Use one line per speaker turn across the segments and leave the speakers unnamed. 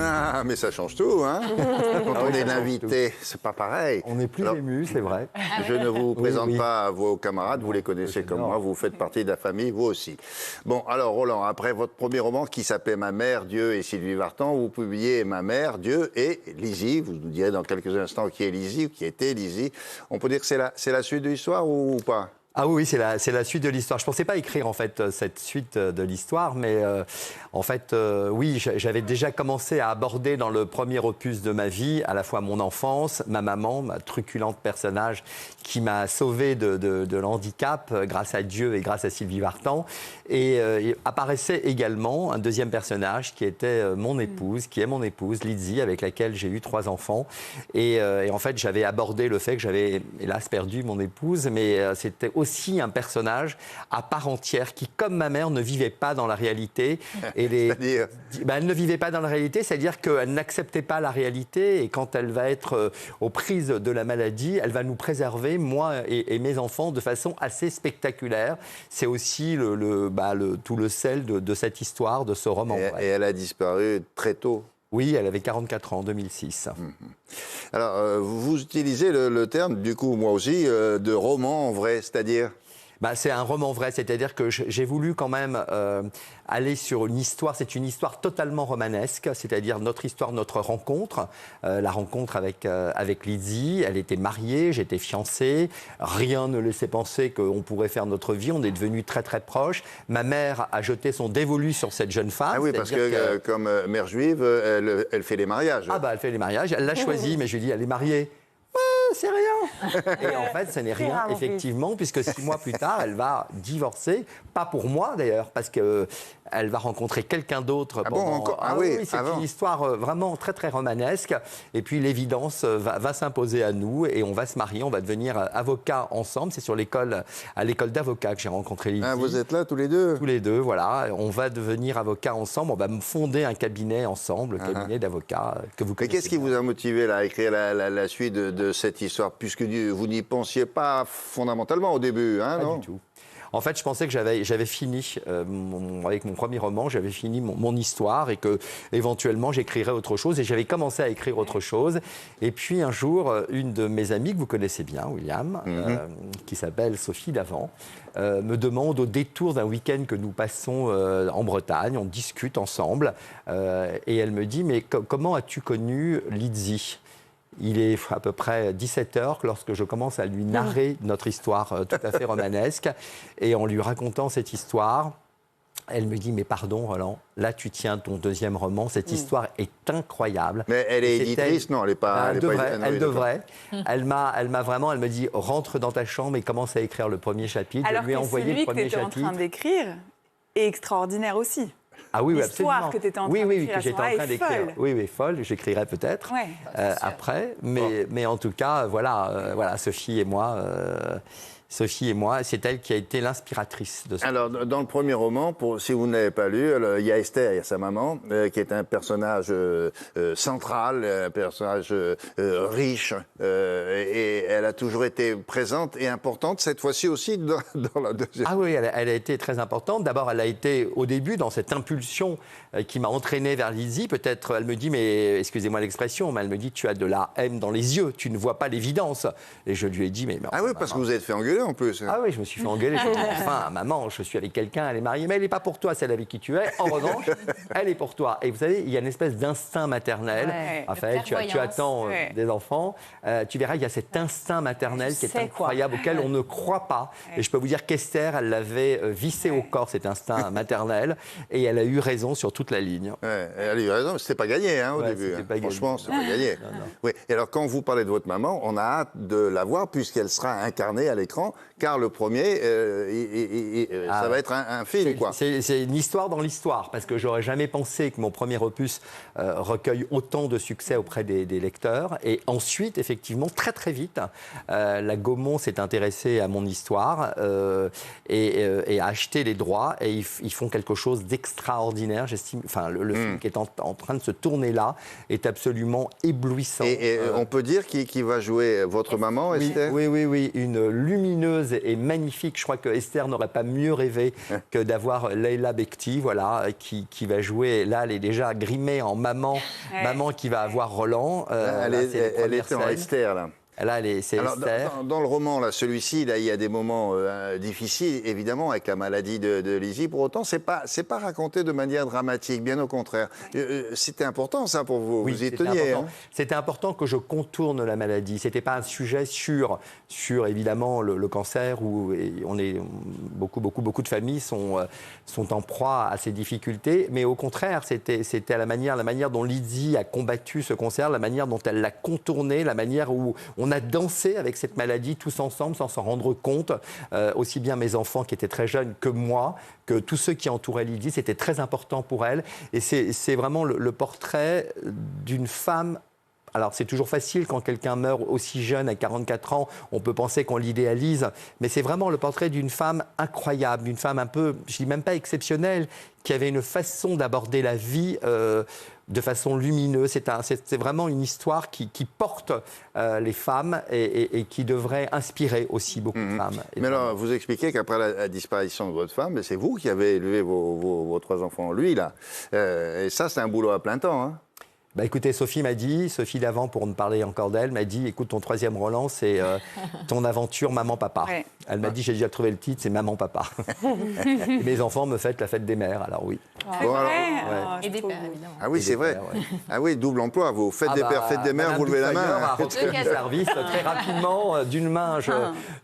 Ah, mais ça change tout, hein. Quand on est l'invité, c'est pas pareil.
On n'est plus
Alors,
ému, c'est vrai.
Je ne vous présente
oui.
pas vos camarades, vous les connaissez comme moi, vous faites partie de la famille, vous aussi. Bon, alors Roland, après votre premier roman qui s'appelait Ma mère, Dieu et Sylvie Vartan, vous publiez Ma mère, Dieu et Lizzie. Vous nous direz dans quelques instants qui est Lizzie ou qui était Lizzie. On peut dire que c'est la suite de l'histoire ou pas?
Ah oui, c'est la suite de l'histoire. Je ne pensais pas écrire en fait cette suite de l'histoire, mais en fait, oui, j'avais déjà commencé à aborder dans le premier opus de ma vie à la fois mon enfance, ma maman, ma truculente personnage qui m'a sauvé de l'handicap grâce à Dieu et grâce à Sylvie Vartan. Et apparaissait également un deuxième personnage qui était mon épouse, qui est mon épouse, Lizzie, avec laquelle j'ai eu 3 enfants. Et en fait, j'avais abordé le fait que j'avais, hélas, perdu mon épouse, mais c'était aussi un personnage à part entière qui, comme ma mère, ne vivait pas dans la réalité. Et
C'est-à-dire
elle ne vivait pas dans la réalité, c'est-à-dire qu'elle n'acceptait pas la réalité et quand elle va être aux prises de la maladie, elle va nous préserver, moi et mes enfants, de façon assez spectaculaire. C'est aussi tout le sel de cette histoire, de ce roman.
et elle a disparu très tôt.
Oui, elle avait 44 ans, en 2006.
Alors, vous utilisez le terme, du coup, moi aussi, de roman en vrai, c'est-à-dire
C'est un roman vrai, c'est-à-dire que j'ai voulu quand même aller sur une histoire, c'est une histoire totalement romanesque, c'est-à-dire notre histoire, notre rencontre, la rencontre avec Lizzie. Elle était mariée, j'étais fiancé, rien ne laissait penser qu'on pourrait faire notre vie, on est devenus très très proches. Ma mère a jeté son dévolu sur cette jeune femme.
Ah oui, parce que comme mère juive, elle fait les mariages.
Ah elle fait les mariages, elle l'a choisi, mais je lui ai dit, elle est mariée. C'est rien. Et en fait, ce n'est rien, effectivement, puisque 6 mois plus tard, elle va divorcer. Pas pour moi, d'ailleurs, parce qu'elle va rencontrer quelqu'un d'autre. Oui, c'est une histoire vraiment très, très romanesque. Et puis, l'évidence va s'imposer à nous et on va se marier, on va devenir avocats ensemble. C'est à l'école d'avocats que j'ai rencontré Lizzie.
Ah, vous êtes là tous les deux?
Tous les deux, voilà. On va devenir avocats ensemble. On va fonder un cabinet ensemble, le cabinet d'avocats que vous connaissez.
Mais qu'est-ce qui vous a motivé là, à écrire la suite de cette histoire, puisque vous n'y pensiez pas fondamentalement au début, hein,
pas
non?
du tout. En fait, je pensais que j'avais fini, avec mon premier roman, j'avais fini mon histoire et que éventuellement j'écrirais autre chose. Et j'avais commencé à écrire autre chose. Et puis un jour, une de mes amies que vous connaissez bien, William, qui s'appelle Sophie Davant, me demande au détour d'un week-end que nous passons en Bretagne, on discute ensemble, et elle me dit « Mais comment as-tu connu Lizzie ?» Il est à peu près 17h lorsque je commence à lui narrer notre histoire tout à fait romanesque. Et en lui racontant cette histoire, elle me dit « Mais pardon, Roland, là tu tiens ton deuxième roman, cette histoire est incroyable. »
Mais elle est éditrice, non? Elle n'est pas...
Elle devrait. Elle me dit « Rentre dans ta chambre et commence à écrire le premier chapitre. »
Alors que celui que tu étais en train d'écrire est extraordinaire aussi.
Ah oui,
l'histoire
absolument.
que tu étais en train d'écrire,
que j'étais en train d'écrire. Oui, folle. J'écrirai peut-être après. Mais en tout cas, voilà, Sophie et moi, c'est elle qui a été l'inspiratrice de ça.
Alors, dans le premier roman, si vous ne l'avez pas lu, il y a Esther, il y a sa maman, qui est un personnage central, un personnage riche, et elle a toujours été présente et importante, cette fois-ci aussi dans la deuxième.
Ah oui, elle a été très importante. D'abord, elle a été au début dans cette impulsion qui m'a entraîné vers Lizzie. Peut-être, elle me dit, mais excusez-moi l'expression, mais elle me dit, tu as de la haine dans les yeux, tu ne vois pas l'évidence. Et je lui ai dit, mais...
Ah oui, parce que vous êtes fait engueuler en plus.
Ah oui, je me suis fait engueuler. Enfin, maman, je suis avec quelqu'un, elle est mariée, mais elle n'est pas pour toi, celle avec qui tu es. En revanche, elle est pour toi. Et vous savez, il y a une espèce d'instinct maternel. Raphaël, tu attends des enfants. Tu verras, il y a cet instinct maternel qui est incroyable, auquel on ne croit pas. Et je peux vous dire qu'Esther, elle l'avait vissé au corps, cet instinct maternel. Et elle a eu raison sur toute la ligne.
Elle a eu raison, mais c'était pas gagné au début. Franchement, c'était pas gagné. Non. Oui. Et alors, quand vous parlez de votre maman, on a hâte de la voir, puisqu'elle sera incarnée à l'écran. Car le premier, ça va être un film, quoi.
C'est une histoire dans l'histoire, parce que j'aurais jamais pensé que mon premier opus recueille autant de succès auprès des lecteurs. Et ensuite, effectivement, très très vite, la Gaumont s'est intéressée à mon histoire et a acheté les droits. Et ils font quelque chose d'extraordinaire, j'estime. Enfin, le film qui est en train de se tourner là est absolument éblouissant.
Et on peut dire qui va jouer votre maman, Esther?
Oui, une luminosité lumineuse et magnifique. Je crois que Esther n'aurait pas mieux rêvé que d'avoir Leila Bekti, voilà, qui va jouer. Là, elle est déjà grimée en maman, maman qui va avoir Roland.
Elle est en Esther, là.
Là, c'est Esther.
Dans le roman, là, celui-ci, là, il y a des moments difficiles, évidemment, avec la maladie de Lizzie. Pour autant, c'est pas raconté de manière dramatique, bien au contraire. C'était important, ça, pour vous.
Oui,
vous y teniez. Hein.
C'était important que je contourne la maladie. C'était pas un sujet sur évidemment, le cancer, où on est beaucoup de familles sont en proie à ces difficultés. Mais au contraire, c'était la manière dont Lizzie a combattu ce cancer, la manière dont elle l'a contourné, la manière où on a dansé avec cette maladie tous ensemble sans s'en rendre compte. Aussi bien mes enfants qui étaient très jeunes que moi, que tous ceux qui entouraient Lydie, c'était très important pour elle. Et c'est vraiment le portrait d'une femme. Alors, c'est toujours facile quand quelqu'un meurt aussi jeune, à 44 ans, on peut penser qu'on l'idéalise, mais c'est vraiment le portrait d'une femme incroyable, d'une femme un peu, je dis même pas exceptionnelle, qui avait une façon d'aborder la vie de façon lumineuse. C'est vraiment une histoire qui porte les femmes et qui devrait inspirer aussi beaucoup de femmes.
Mais alors, vous expliquez qu'après la disparition de votre femme, c'est vous qui avez élevé vos 3 enfants, lui, là. Et ça, c'est un boulot à plein temps, hein.
Bah écoutez, Sophie d'avant, pour ne parler encore d'elle, m'a dit, écoute, ton 3e Roland, c'est ton aventure maman-papa. Ouais. Elle m'a dit, j'ai déjà trouvé le titre, c'est maman-papa. Et mes enfants me fêtent la fête des mères, alors oui.
Bon, alors,
et des pères, évidemment.
Ah oui, c'est vrai. Ouais. Ah oui, double emploi. Vous faites des pères, fête des mères, vous levez la main.
A repris le service très rapidement. D'une main,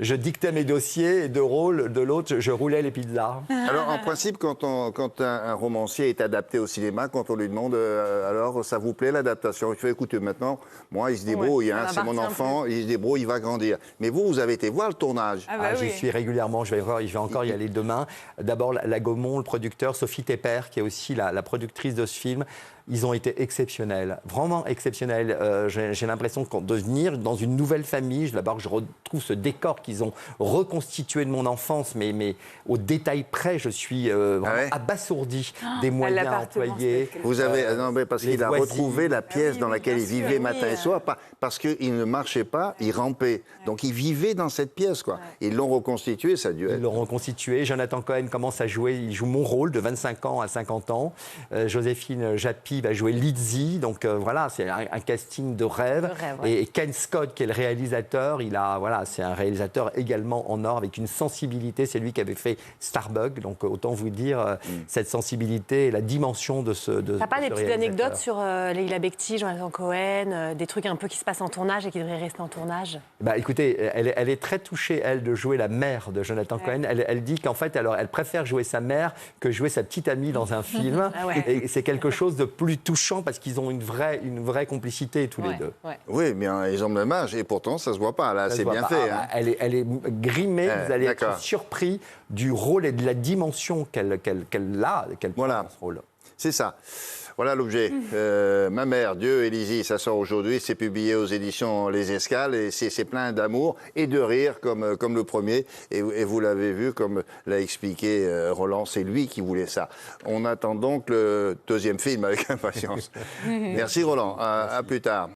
je dictais mes dossiers, et de rôle, de l'autre, je roulais les pizzas.
Alors, en principe, quand un romancier est adapté au cinéma, quand on lui demande, alors, ça vous plaît l'adaptation? Il fait, écoutez, maintenant, moi, il se débrouille, hein, c'est mon enfant, il se débrouille, il va grandir. Mais vous avez été voir le tournage.
J'y suis régulièrement, je vais encore y aller demain. D'abord, la Gaumont, le producteur, Sophie Tepper, qui est aussi la productrice de ce film. Ils ont été exceptionnels, vraiment exceptionnels. J'ai l'impression de venir dans une nouvelle famille. D'abord, je retrouve ce décor qu'ils ont reconstitué de mon enfance, mais au détail près, je suis vraiment abasourdi des moyens employés.
Vous avez, non, mais parce qu'il a retrouvé la pièce dans laquelle il vivait matin et soir, parce qu'il ne marchait pas, il rampait. Donc, il vivait dans cette pièce, quoi. Ils l'ont reconstitué, ça a dû être.
Ils l'ont reconstitué. Jonathan Cohen commence à jouer, il joue mon rôle de 25 ans à 50 ans. Joséphine Japy va jouer Lizzie, donc voilà, c'est un casting de rêve. Et Ken Scott, qui est le réalisateur, c'est un réalisateur également en or, avec une sensibilité, c'est lui qui avait fait Starbug, donc autant vous dire cette sensibilité et la dimension de ce
T'as pas des petites anecdotes sur Leila Bekti, Jonathan Cohen, des trucs un peu qui se passent en tournage et qui devraient rester en tournage?
Bah écoutez, elle est très touchée, elle, de jouer la mère de Jonathan Cohen. Elle dit qu'en fait, alors, elle préfère jouer sa mère que jouer sa petite amie dans un film. Et c'est quelque chose de plus touchant parce qu'ils ont une vraie complicité tous les deux.
Oui, mais ils ont le même âge et pourtant ça se voit pas. Là, c'est bien fait. Hein.
Elle est grimée. Vous allez être surpris du rôle et de la dimension qu'elle a, qu'elle prend dans ce rôle.
C'est ça. Voilà l'objet. Ma mère, Dieu et Lizzie, ça sort aujourd'hui. C'est publié aux éditions Les Escales et c'est plein d'amour et de rire comme le premier. Et vous l'avez vu, comme l'a expliqué Roland, c'est lui qui voulait ça. On attend donc le 2e film avec impatience. Merci Roland. À plus tard.